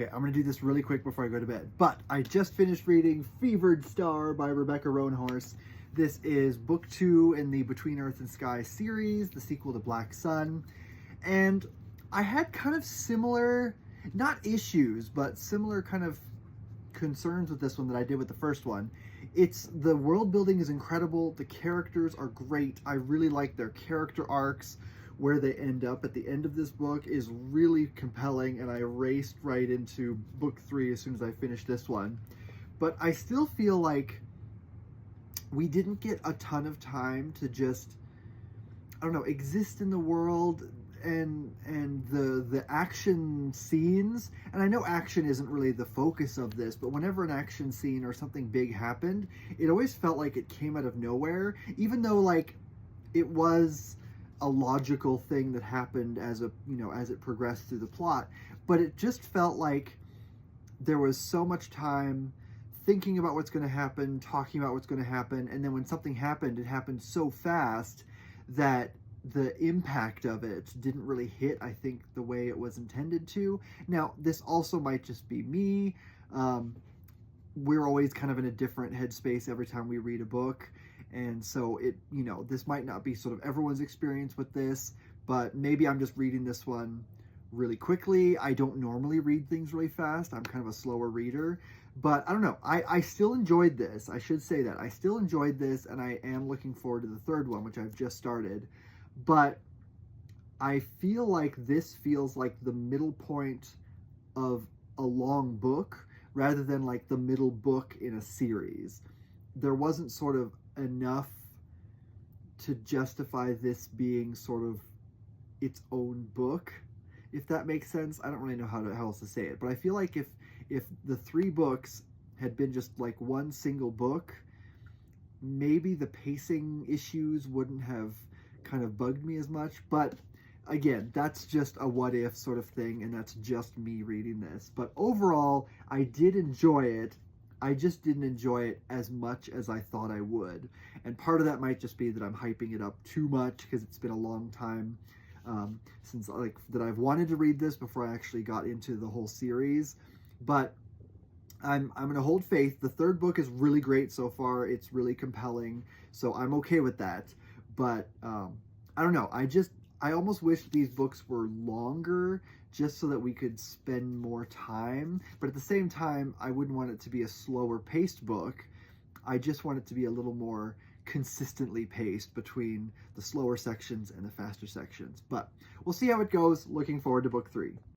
Okay, I'm gonna do this really quick before I go to bed, but I just finished reading Fevered Star by Rebecca Roanhorse. This is book 2 in the Between Earth and Sky series, the sequel to Black Sun. And I had kind of similar, not issues, but similar kind of concerns with this one that I did with the first one. The world building is incredible. The characters are great. I really like their character arcs. Where they end up at the end of this book is really compelling, and I raced right into book 3 as soon as I finished this one. But I still feel like we didn't get a ton of time to just, I don't know, exist in the world and the action scenes. And I know action isn't really the focus of this, but whenever an action scene or something big happened, it always felt like it came out of nowhere, even though like it was a logical thing that happened as as it progressed through the plot. But it just felt like there was so much time thinking about what's going to happen, talking about what's going to happen, and then when something happened, it happened so fast that the impact of it didn't really hit, I think, the way it was intended to. Now, this also might just be me. We're always kind of in a different headspace every time we read a book. And so this might not be sort of everyone's experience with this, but maybe I'm just reading this one really quickly. I don't normally read things really fast. I'm kind of a slower reader, but I don't know. I still enjoyed this. I should say that. I still enjoyed this, and I am looking forward to the third one, which I've just started. But I feel like this feels like the middle point of a long book rather than like the middle book in a series. There wasn't sort of enough to justify this being sort of its own book, if that makes sense. I don't really know how else to say it, but I feel like if the 3 books had been just like one single book, maybe the pacing issues wouldn't have kind of bugged me as much. But again, that's just a what if sort of thing, and that's just me reading this. But overall, I did enjoy it. I just didn't enjoy it as much as I thought I would. And part of that might just be that I'm hyping it up too much because it's been a long time since that I've wanted to read this before I actually got into the whole series. But I'm going to hold faith. The third book is really great so far. It's really compelling. So I'm okay with that. But I don't know. I almost wish these books were longer just so that we could spend more time. But at the same time, I wouldn't want it to be a slower paced book. I just want it to be a little more consistently paced between the slower sections and the faster sections. But we'll see how it goes. Looking forward to book 3.